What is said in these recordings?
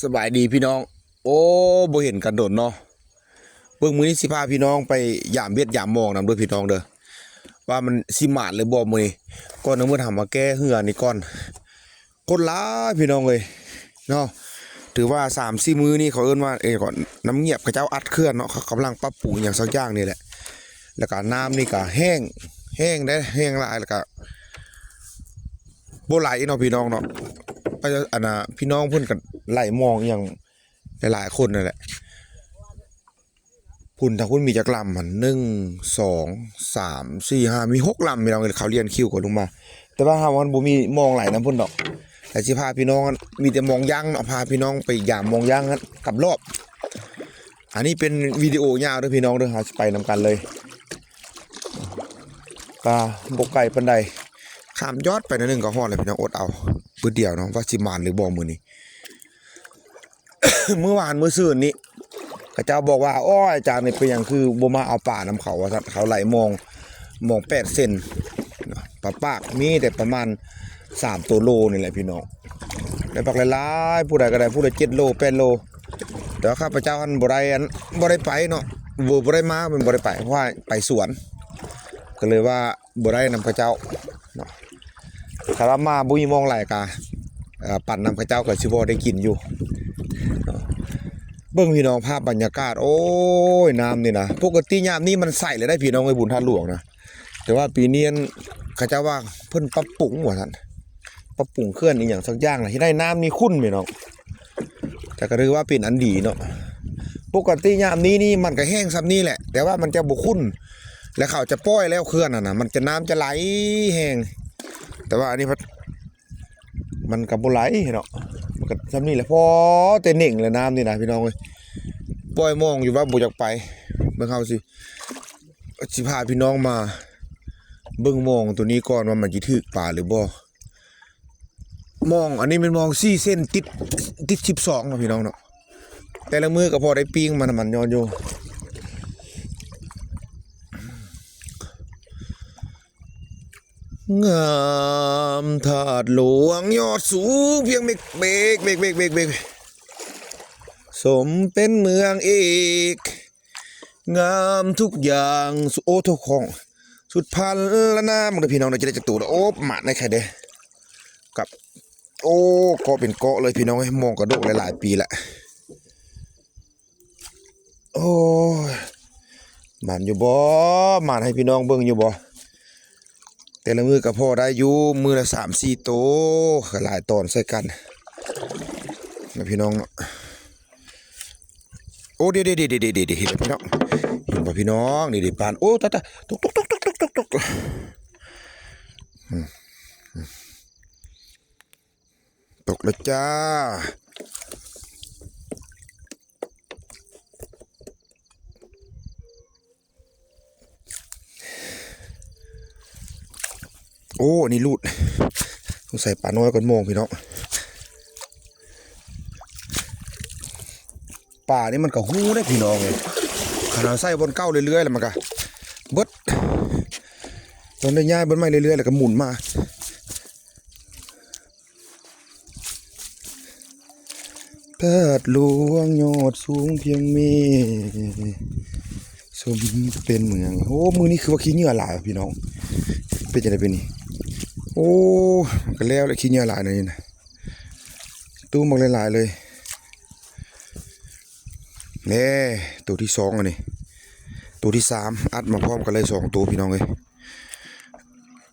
สบายดีพี่น้องโอ้บ่เห็นกันโดดเนาะเบิ่งมื้อนี้สิพาพี่น้องไปยามเวียดยามมองนำด้วยพี่น้องเด้อว่ามันสิมาดหรือบ่มื้อนี้ก่อนมื้อทำมาแก้เหือนี่ก่อนคนหลายพี่น้องเอ้ยเนาะถือว่า3-4มื้อนี้เขาเอิ้นว่าก่อนน้ำเงียบเขาเจ้าอัดเคลื่อนเนาะเขากำลังปรับปรุงหยังสักอย่างนี่แหละแล้วก็น้ำนี่ก็แห้งได้แห้งหลายแล้วก็บ่ไหลเนาะพี่น้องเนาะก็อันน่ะพี่น้องเพิ่นก็ไหลมองอย่างหลายๆคนนั่นแหละพุ่นถ้าคุณมีจักลำมัน1 2 3 4 5มี6ลำพี่น้องเขาเรียนคิวกันลงมาแต่ว่าเฮามันบ่มีมองไหลน้ำพุ่นดอกแต่สิพาพี่น้องมีแต่มองย่างเนาะพาพี่น้องไปยามมองย่างกับรอบอันนี้เป็นวิดีโอยาวเด้อพี่น้องเด้อหาไปนำกันเลยปลาบ่ไก่ปานใดข้ามยอดไปนิดนึงก็ฮอดเลยพี่น้องอดเอามื้อเดียวเนาะว่าสิมานหรือบ่มื้อนี้ เมื่อวานมื้อซื่นนี้เขาเจ้าบอกว่าอ้ออาจารย์นี่เป็นหยังคือบ่มาเอาป่านำเขาว่าซั่นเขาไหลมอง8เซนปลาปากมีแต่ประมาณ3ตัวโลนี่แหละพี่น้องได้ปักหลายๆผู้ใดก็ได้ผู้ใด7โล8โลแต่ว่าข้าพเจ้าอันบ่ได้ไปเนาะบ่ได้มามันบ่ได้ไปเพราะว่าไปสวนก็เลยว่าบ่ได้นำพระเจ้าเนาะถ้าว่ามาบ่มีมองไหลกะปั่นนำพระเจ้าก็สิบ่ได้กินอยู่เบิ่งพี่น้องภาพบรรยากาศโอ้ยน้ำนี่นะปกติยามนี้มันใสเลยได้พี่น้องไอ้บุญท่าหลวงนะแต่ว่าปีนี้เขาจะว่าเพิ่นปรับปรุงว่าท่านปรับปรุงเคลื่อนอีกอย่างสักอย่างนะที่ได้น้ำนี่ขุ่นพี่น้องแต่ก็ถือว่าเป็นอันดีเนาะปกติยามนี้นี่มันก็แห้งซ้ำนี่แหละแต่ว่ามันจะบ่ขุ่นแล้วเขาจะป้อยแล้วเคลื่อนนะมันจะน้ำจะไหลแห้งแต่ว่าอันนี้มันกับบ่ไหลเนาะมันก็ซ้ำนี่แหละพอแต่เน่งเลยน้ำนี่นะพี่น้องเอ้ยปล่อยมองอยู่ว่าบ่อยากไปเบิ่งเฮาสิพาพี่น้องมาเบิ่งมองตัวนี้ก่อนว่ามันสิถึกป่าหรือบ่มองอันนี้มันมอง4เส้นติด12เนาะพี่น้องเนาะแต่ละมือก็พอได้ปิ้งมันย้อนอยู่งามถาดหลวงยอดสูงเพียงเบกสมเป็นเมืองเอกงามทุกอย่างโอ้ทุกของสุดพันละนะมึงพี่น้องเราจะได้จักตูโอ้หมาในใครเด้กับโอ้เกาะเป็นเกาะเลยพี่น้องให้มองกระโดดหลายปีละโอ้หมันอยู่บ่หมันให้พี่น้องเบิ่งอยู่บ่แต่ละมือกับพ่อได้อยู่มือละ3-4 ตัวหลายตอนใส่กันนะพี่น้องโอ้เดี๋ยวเห็นพี่น้องเห็นป่ะพี่น้องนี่ปานโอ้ตาตกตกแล้วจ้าโอ้นี่ลูดต้องใส่ปลาน้อยก่อนมองพี่น้องป่านี่มันก็หู้ได้พี่น้องเลยขนาดใส่บนเก้าเรื่อยๆแล้วมันก็เบิดตอนได้ย้ายบนไม้เรื่อยๆแล้วก็หมุนมาเถิดหลวงยอดสูงเพียงเมสมเป็นเมืองโอ้มือนี่คือว่าขี้เหงื่อหลายพี่น้องเป็นจะได้เป็นนี่โอ้ก็แล้วเลยขี้เหงื่อหลายนี่ตู้หมดหลายเลยเน่ตัวที่2อันนี้ตัวที่3อัดมาพร้อมกันเลย2ตัวพี่น้องเลย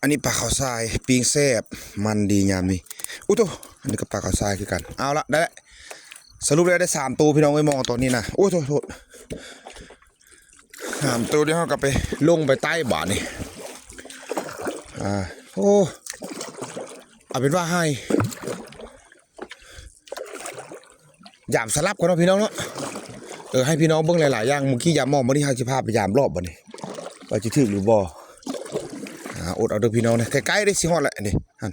อันนี้ปลาขาวทรายปิ้งแซ่บมันดียามนี้อุ้ยตัวอันนี้ก็ปลาขาวทรายคือกันเอาละได้สรุปได้3ตัวพี่น้องเลยมองตอนนี้นะโอ้โทษ3ตัวที่เขากลับไปลงไปใต้บ่านี่โอ้เอาเป็นว่าให้ยามสลับกันเนาะพี่น้องเนาะให้พี่น้องเบิ่งหลายๆอย่างเมื่อกี้ยามมองมาที่5 15ไปยามรอบบ่นี่ว่าจะถึกหรือบ่อดเอาเด้อพี่น้องนะใกล้ๆได้สิฮอดละนี่หั่น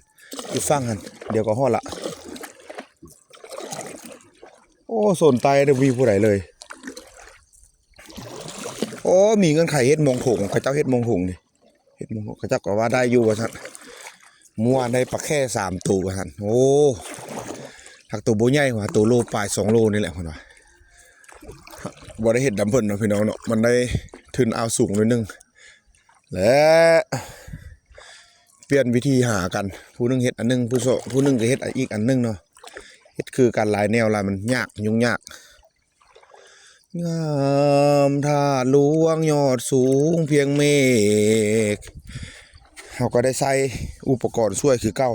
อยู่ฟังหั่นเดี๋ยวก็ฮอดละโอ้สนใจได้มีผู้ใดเลยโอ้มีเงินไขเฮ็ดมงผงเขาเจ้าเฮ็ดมงผงนี่เฮ็ดมงผงเขาเจ้าก็ว่าได้อยู่ว่าซั่นมั่วได้ปลาแค่3ตัวว่าซั่นโอ้ หักตัวโบใหญ่กว่าตัวโลปลาย2 โลนี่แหละเพิ่นว่าบ่ได้เฮ็ดดำเพิ่นเนาะพี่น้องเนาะมันได้ทุนเอาสูงนิดนึงและเปลี่ยนวิธีหากันผู้นึงเฮ็ดอันนึงผู้นึงก็เฮ็ดอีกอันนึงเนาะเฮ็ดคือการหลายแนวหลายมันยากยุ่งยากงามท่าหลวงยอดสูงเพียงเมฆเฮาก็ได้ใส่อุปกรณ์ช่วยคือเก่า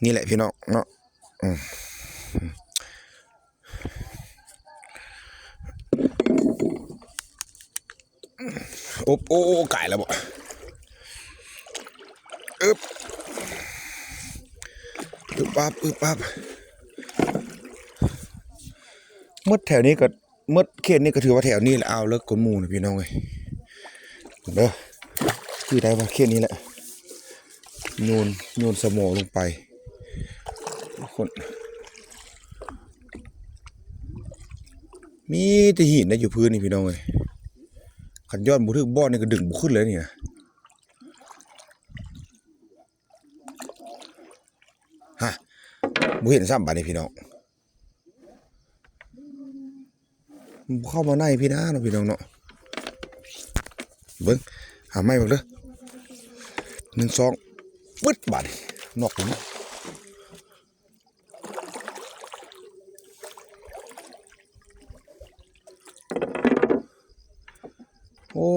นี่แหละพี่น้องเนาะโอ้ไก่แล้วบ่อึบปั๊บมดแถวนี้ก็มดเขตนี้ก็ถือว่าแถวนี้แหละเอาเลิกกลหมู่นะพี่น้องเอ้ยเด้อคือได้ว่าเขตนี้แหละโยนสมอลงไปคนมีแต่หินนะอยู่พื้นนี่พี่น้องเอ้ยขันย้อนบุทึกบ่อนี่ก็ดึงบุขึ้นเลยนี่นะฮะบุเห็นซ้ำบาดนี่พี่น้องเข้ามาในพี่นะพี่น้องเนาะเบิ้งหาไม้บ้างเด้อ1 2ปึ๊ดบาดนอกตรงนี้โอ้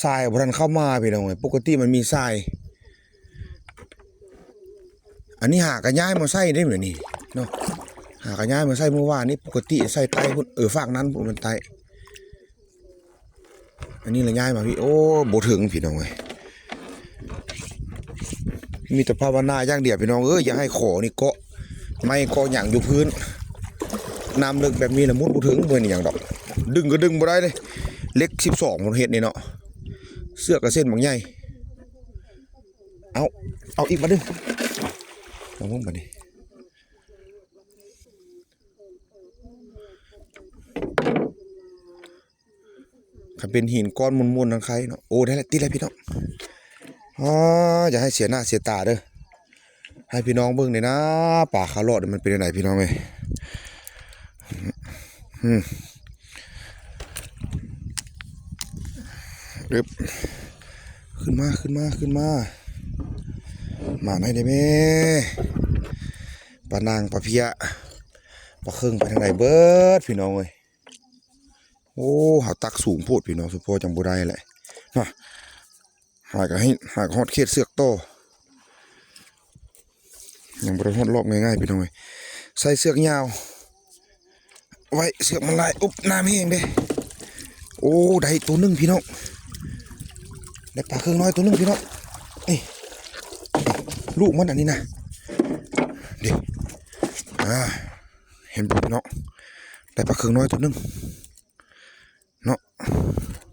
ทรายบ่ทันเข้ามาพี่น้องเอ้ยปกติมันมีทรายอันนี้หากระย้ายมาใส่ได้เหมือนนี่เนาะหากระย้ายมาใส่เมื่อวานนี้ปกติใส่ใต้พุ่นฝากนั้นพุ่นมันใต้อันนี้ละย้ายมาพี่โอ้บ่ถึงพี่น้องเอ้ยมีแต่ภาวนาอย่างเดียวพี่น้องเอ้ยอย่าให้ขอนี่เกาะไม่เกาะหยังอยู่พื้นน้ำลึกแบบนี้ละมุดบ่ถึงเบิ่นอย่างดอกดึงก็ดึงบ่ได้เลยเล็ก12มันเฮ็ดนี่เนาะเสื้อกับเส้นบางใหญ่เอาอีกมาดึงเอามึงมาดิขันเป็นหินก้อนมนๆทางใครเนาะโอ้ได้แล้วติดแล้วพี่น้องอย่าให้เสียหน้าเสียตาเด้อให้พี่น้องเบิ่งเลยนะป่าคาร์ลอดมันเป็นยังไงพี่น้องเอ้ยรึบขึ้นมามาไหนได้แม่ปลานางปลาเพียปลาเครื่องไปทางไหนเบิดพี่น้องเอ้ยโอ้หาตักสูงโพดพี่น้องสุโพจังบ่ได้แหละนะหากฮอดเขตเสือกโตยังบ่ได้ฮอดรอบง่ายๆพี่น้องเอ้ยใส่เสือกยาวไว้เสือกมันลายอุ๊บน้ำแห้งเด้โอ้ได้ตัวนึงพี่น้องได้ปลาเครื่องน้อยตัวนึงพี่น้องนี่ลูกมันอันนี้นะเดี๋ยวเห็นปุ๊บเนาะได้ปลาเครื่องน้อยตัวนึงเนาะ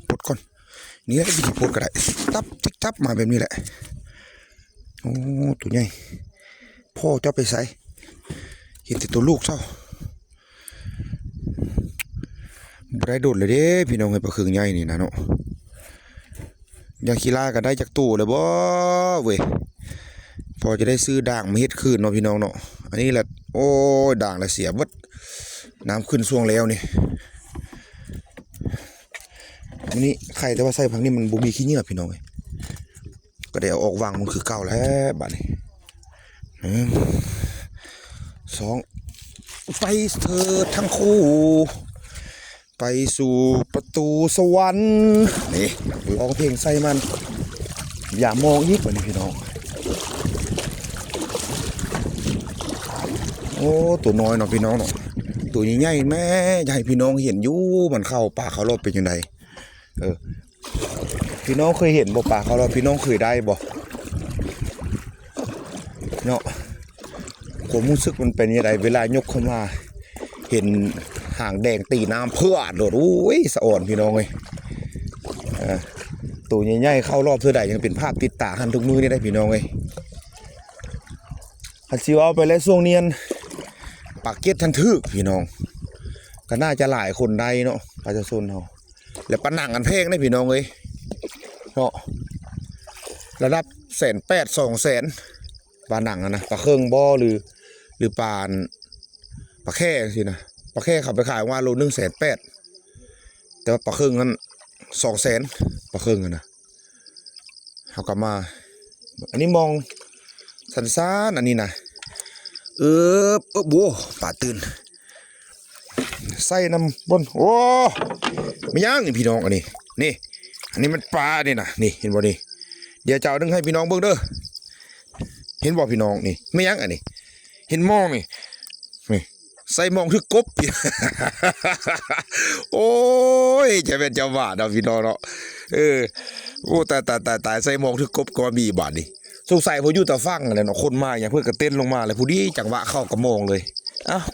ปลดก่อนนี่แหละวิธีปลดก็ได้จับมาแบบนี้แหละโอ้ตัวใหญ่พ่อเจ้าไปใส่เห็นแต่ตัวลูกเจ้าบ่ได้โดดเลยเด้พี่น้องไอ้ปลาเครื่องใหญ่นี่นะเนาะยังขี้ล่ากันได้จากตู้เลยบ่เว้ยพอจะได้ซื้อด่างมาเฮ็ดคืนเนาะพี่น้องเนาะอันนี้แหละโอ้ด่างละเสียวัดน้ำขึ้นช่วงแล้วนี่อันนี้ไข่แต่ว่าใส่พังนี่มันบ่มีขี้เหงื่อพี่น้องก็ได้เอาออกวางมันคือเก่าแล้วบัดนี้2ไปเถิดทั้งคู่ไปสู่ประตูสวรรค์นี่ร้องเพลงใส่มันอย่ามองยิกแบบนี้พี่น้องโอ้ตัวน้อยเนาะพี่น้องเนาะตัวใหญ่ๆแม่อยากให้พี่น้องเห็นอยู่มันเข้าป่าเขารอบเป็นยังไงพี่น้องเคยเห็นบ่ป่าเขารอบพี่น้องเคยได้บ่เนาะผมรู้สึกมันเป็นยังไงเวลายกขึ้นมาเห็นหางแดงตีน้ำเพื่อโดดอุ้ยสะอ่อนพี่น้องเลยตัวใหญ่ๆเข้ารอบเท่าใดยังเป็นภาพติดตาหันทุกมือนี่ได้พี่น้องเลยอันซีเอาไปแล้วช่วงเนียนปากเก็ตทันทึกพี่น้องก็น่าจะหลายคนได้เนาะประชาชนเขาแล้วปะหนังกันเพลงได้พี่น้องเลยเนาะระดับ180,000 200,000ปลาหนังนะปลาเครื่องบ่อหรือปลา ปลาแค่สินะปลาแค่เขาไปขายว่าโล180,000แต่ว่าปลาครึ่งนั้น200,000ปลาครึ่งนะเขากลับมาอันนี้มองสันซานอันนี้นะโบป่าตื่นใส่น้ำบนโอ้ไม่ย่างนี่พี่น้องอันนี้อันนี้มันปลาเนี่ยนะนี่เห็นบ่นี่เดี๋ยวจะเอาดึงให้พี่น้องเบิ่งเด้อเห็นบ่พี่น้องนี่ไม่ย่างอันนี้เห็นมองนี่ใส่มองคือกบ โอ้ยจะเป็นเจ้าบ้าเนาะพี่น้องเนาะโอ้ตายใส่มองคือกบก็มีบาดนี่สงสัยพออยู่ตะฟังอะไรเนาะคนมาอย่างเพื่อนก็เต้นลงมาเลยผู้ดีจังหวะเข้ากับมองเลย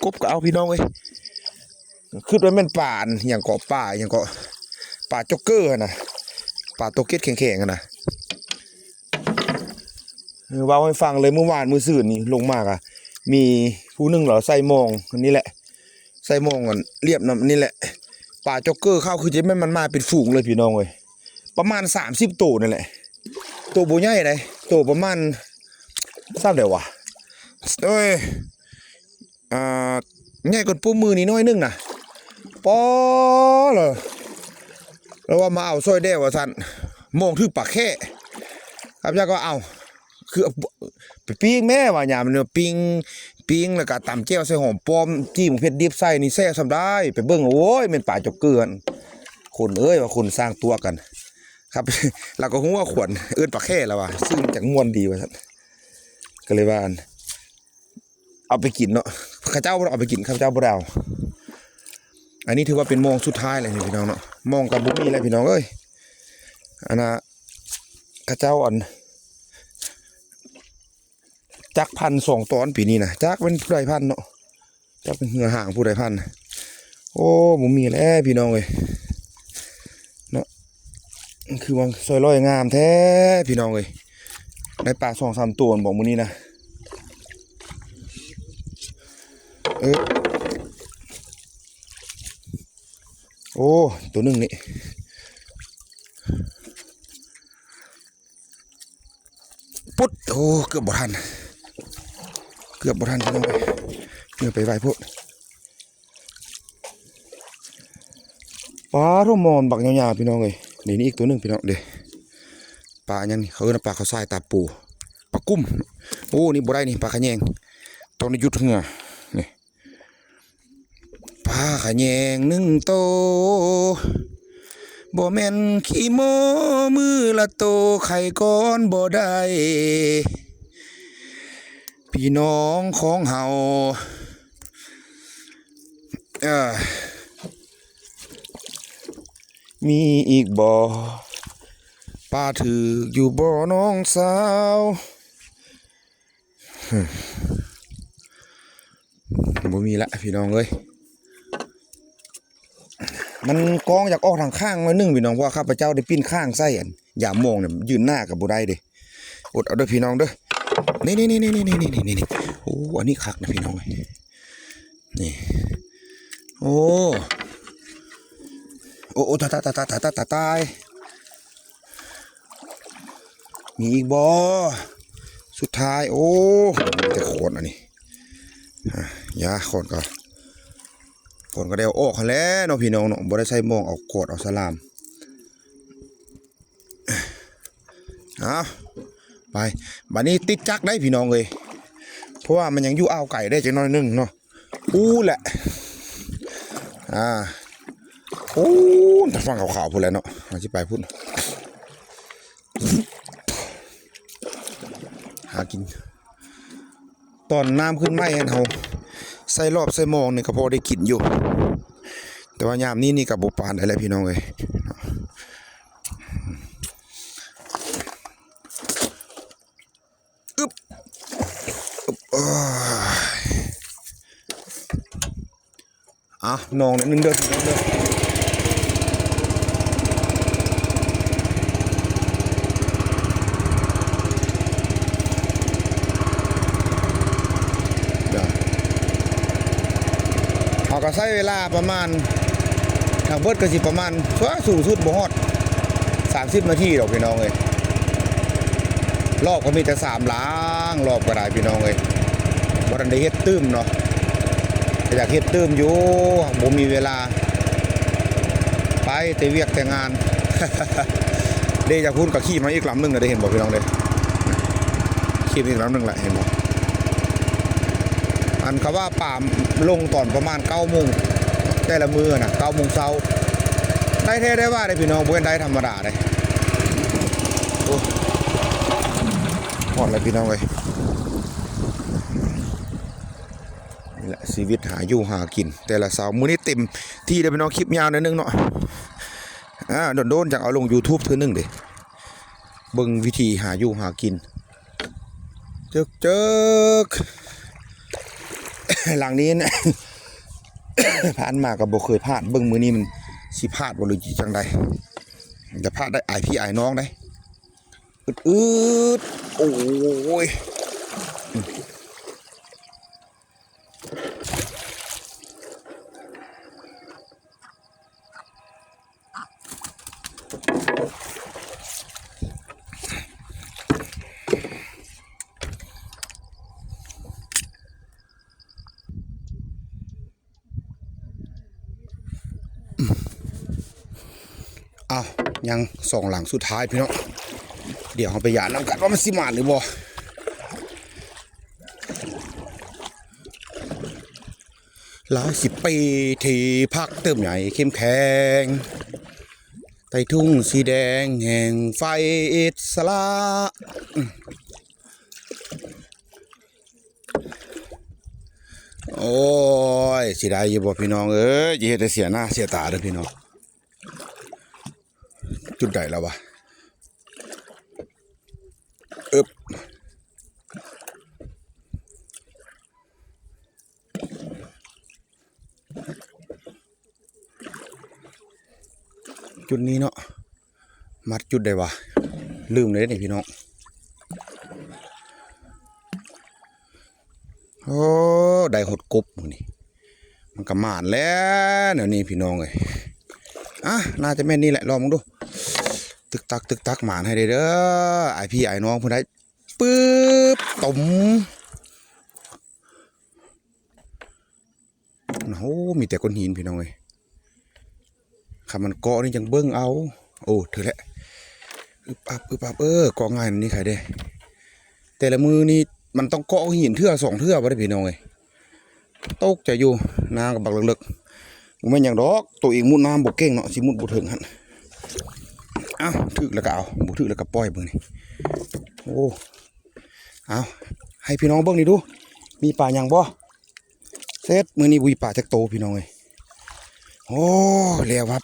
กบก็เอาพี่น้องเว้ยขึ้นไปเป็นป่านอย่างเกาะป่าอย่างเกาะป่าจ็อกเกอร์นะป่าโตเก็ตแข็งๆนะว่าให้ฟังเลยเมื่อวานมื้อซื่นนี่ลงมากมีผู้นึงเหรอใส่มองอันนี้แหละใส่มองกันเรียบน้ำนี่แหละป่าจ็อกเกอร์เข้าคือจะไม่มันมาเป็นฝูงเลยพี่น้องเว้ยประมาณ30ตัวนั่นแหละตัวโบใหญ่เลยตัวประมาณทราบเดี๋ยววะใหญ่กว่าปูมือนี่น้อยนึงนะป้อเหรอแล้วว่ามาเอาซอยแด้วสันมองถึงปากแค่ครับย่าก็เอาคือไปปิ้งแม่ว่าอย่างมันเนี่ยปิ้งแล้วก็ตำแจ่วใส่หอมป้อมจิ้มเผ็ดดิบใส่นี่แซ่บสำได้ไปเบิ่งโอ้ยเป็นป่าจกเกินคนว่าคนสร้างตัวกันครับเราก็คงว่าขวัญปากแค่แล้วว่ะซึ่งจากมวนดีว่าสันก็เลยว่าเอาไปกินเนาะข้าเจ้าเอาไปกินข้าเจ้าบ่ได้เอาอันนี้ถือว่าเป็นมองสุดท้ายเลยพี่น้องเนาะมองกับบุมีอะไรพี่น้องเอ้ยอันน่ะข้าเจ้าจัก1,200 ตอนปีนี้นะจักเป็นผู้ใดพันเนาะจักเป็นเหือห่างผู้ใดพันโอ้บุมีแล้วพี่น้องเอ้ยเนาะคือมันซอยร้อยงามแท้พี่น้องเอ้ยได้ปลา2-3 ตัวบอกมื้อนี้นะโอ้ตัวหนึ่งนี่ปุ๊ดโอ้เกือบบ่ทันพี่น้องไปเมื่อไปไหวพุทธปลาทุ่มมอนบักยาวๆพี่น้องเลยนี่อีกตัวหนึ่งพี่น้องเด้ปลาอย่างนี้เขาเรียกปลาเขาทรายตาปูปลากุ้มโอ้นี่บ่ได้นี่ปลาขะแยงตอนนี้ยุดเหงื่อนี่ปลาขะแยง1 โตบ่แม่นขี้โมมือละโตไข่ก้อนบ่ได้พี่น้องของเฮามีอีกบ่ปลาถืออยู่บ่น้องสาวบ่มีละพี่น้องเอ้ยมันกองอยากออกทางข้างมานึงพี่น้องเพราะข้าพเจ้าได้ปิ้นข้างไส้อย่ามองเนี่ยยืนหน้ากับบ่ได้เด้อดเอาเด้อพี่น้องเด้อนี่โอ้อันนี้คักนะพี่น้องนี่โอ้ตายมีอีกบ่สุดท้ายโอ้แต่โคนอันนี้ยาโคนก็ได้เอาออกแล้วเนาะพี่น้องเนาะบ่ได้ใช้มองเอาโคดเอาสลามไปบัดนี้ติดจักได้พี่น้องเลยเพราะว่ามันยังอยู่อ่าวไก่ได้จังน้อยนึงเนาะแหละโอ้แต่ฟังขาวๆพูดแล้วเนาะมาที่ไปพูดหากินตอนน้ำขึ้นไหมเราใส่รอบใส่มองนี่ก็พอได้กินอยู่แต่ว่ายามนี้นี่กับบุปผาอะไรพี่น้องเลยนองนึงเด้อพี่น้องเด้อเขาก็ใช้เวลาประมาณทางเบิดก็สิประมาณสูงสุดบ่ฮอด30 นาทีดอกพี่น้องเอ้ยรอบก็มีแต่3 ล้างรอบก็ได้พี่น้องเอ้ยบ่ทันได้เฮ็ดตื้มเนาะ อยากเฮ็ดเติมอยู่บ่มีเวลาไปแต่เวียกแต่งาน เด้จากพูดกับขี่มาอีกลำหนึงนะได้เห็นบ่พี่น้องเด้ขี่อีกลำหนึงแหละเห็นบ่อันเขาว่าป่าลงตอนประมาณ9 โมงแต่ละมื้อน่ะ9 โมงเช้าได้แท้ได้ว่าได้พี่น้องบ่ได้ธรรมดาเด้โอ้หอดเลยพี่น้องเอ้ยนี่แหละชีวิตหาอยู่หากินแต่ละเช้ามื้อนี้เต็มที่ได้พี่น้องคลิปยาวหน่อยนึงเนาะโดนๆจังเอาลง YouTube เทื่อนึงเด้เบิ่งวิธีหาอยู่หากินเจิก หลังนี้นะ ผ่านมาก็บ่เคยพลาดเบิ่งมื้อนี้มันสิพลาดบ่หรือจังใดจะพลาดได้อายพี่อายน้องได้อืดโอ้ยอ้าวยัง2 หลังสุดท้ายพี่น้องเดี๋ยวเราไปหยาดน้ำกันว่ามันสิมาหรือบ่หลาย10 ปีที่พักเติมใหญ่เข้มแข็งใต้ทุ่งสีแดงแห่งไฟอิสระโอ้ยสิได้อยู่บ่พี่น้องเอ้ยอย่าเฮ็ดให้เสียหน้าเสียตาเด้อพี่น้องจุดใดแล้ววะอึบจุดนี้เนาะมัดจุดใดวะลืมเลยนี่พี่น้องโอ้ได้หดกบมื้อนี้มันก็มานแล้วเดี๋ยวนี้พี่น้องเอ้ยน่าจะแม่นนี่แหละลองมึงดูตึกตักหมานให้ได้เด้อไอพี่ไอน้องเพิ่นได้ปึ๊บตุ่มโอ้มีแต่ก้อนหินพี่น้องเอ้ยคำมันเกาะนี่จังเบิ่งเอาโอ้ถือแหละอึบอับเกาะง่ายนี่ใครได้แต่ละมือนี่มันต้องเกาะหินเทื่อ2 เทื่อบ่ได้พี่น้องเอ้ยตกใจอยู่น้ำกับบักเลิกๆบ่แม่นหยังดอกตัวเองมุดน้ำบ่เก่งเนาะสิมุดบ่ถึงหั่นถึกแล้วก็เอาบ่ถึกแล้วก็ปล่อยเบิ่งนี่โอ้เอาให้พี่น้องเบิ่งนี่ดูมีปลาหยังบ่เสร็จมื้อนี้บุยปลาจักโตพี่น้องเอ้ยโอ้แล้วครับ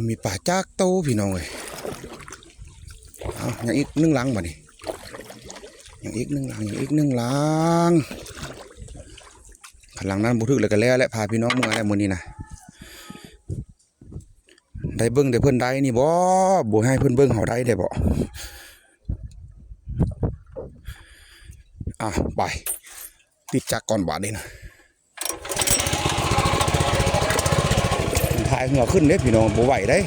มีปลาจักโตพี่น้องเอ้ยยังอีก1 หลังบ่นี่ยังอีก1 หลังข้างหลังนั้นบ่ถึกแล้วก็แล้วแหละพาพี่น้องเมื่อแล้วมื้อนี้นะได้เบิ่งได้เพิ่นได้นี่บ่ให้เพิ่นเบิ่งเฮาได้ได้บ่ไปปิดจักก่อนบาดนี้นะถ่ายเหงื่อขึ้นเด้พี่น้องบ่ไหวได้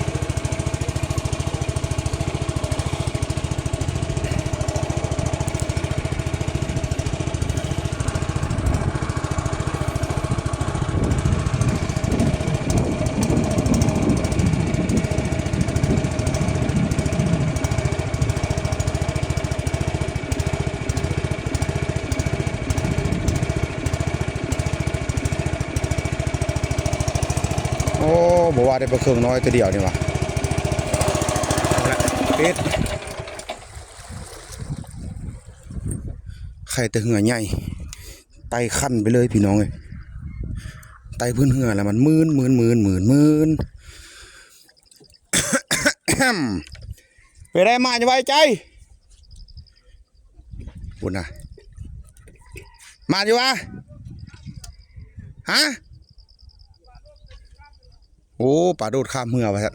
โอ้บอกว่าได้ปลาเครื่องน้อยตัวเดียวนี่วะปิดไข่แต่เหงื่อใหญ่ไตขั้นไปเลยพี่น้องเลยไตพื้นเหงื่อแล้วมันมื่นไปได้มาจะไว้ใจบุญนะมาอยู่วะฮะโอ้ปลาโดดข้ามเมื่อวะท่าน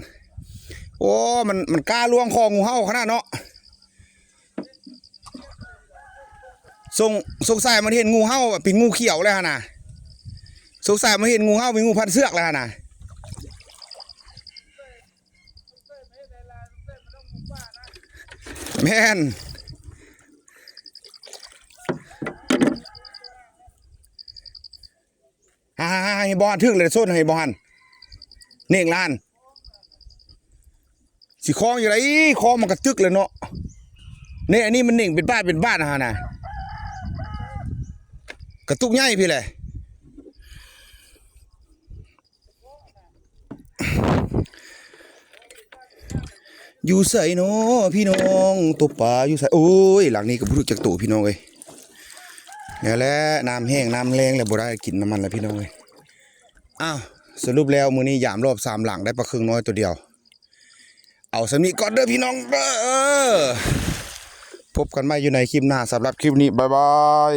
โอ้มันกล้าล่วงคองูเห่าขนาดเนาะสงสัยมันเห็นงูเห่าเป็นงูเขียวเลยฮะนะสงสัยมันเห็นงูเห่าเป็นงูพันเสือกเลยฮะนะแม่น ให้บ่หันถึกเลยโซนให้บ่หันเน่งล้านสิคล้องอยู่ไรคล้องมันกระตึกเลยเนาะเนี่ยอันนี้มันเน่งเป็นบ้านนะฮะน่ะกระตุกใหญ่พี่เลยอยู่ใส่เนาะพี่น้องตัวปลาอยู่ใส่โอ้ยหลังนี้ก็บ่รู้จักตัวพี่น้องเอ้ยเนี่ยแหละน้ำแห้งน้ำแรงแล้วบ่ได้กินน้ำมันแล้วพี่น้องเอ้ยอ้าวสรุปแล้วมื้อนี้ยามรอบ3หลังได้ปลาครึ่งน้อยตัวเดียวเอาสำนี้ก่อนเด้อพี่น้องเด้อพบกันใหม่อยู่ในคลิปหน้าสำหรับคลิปนี้บ๊ายบาย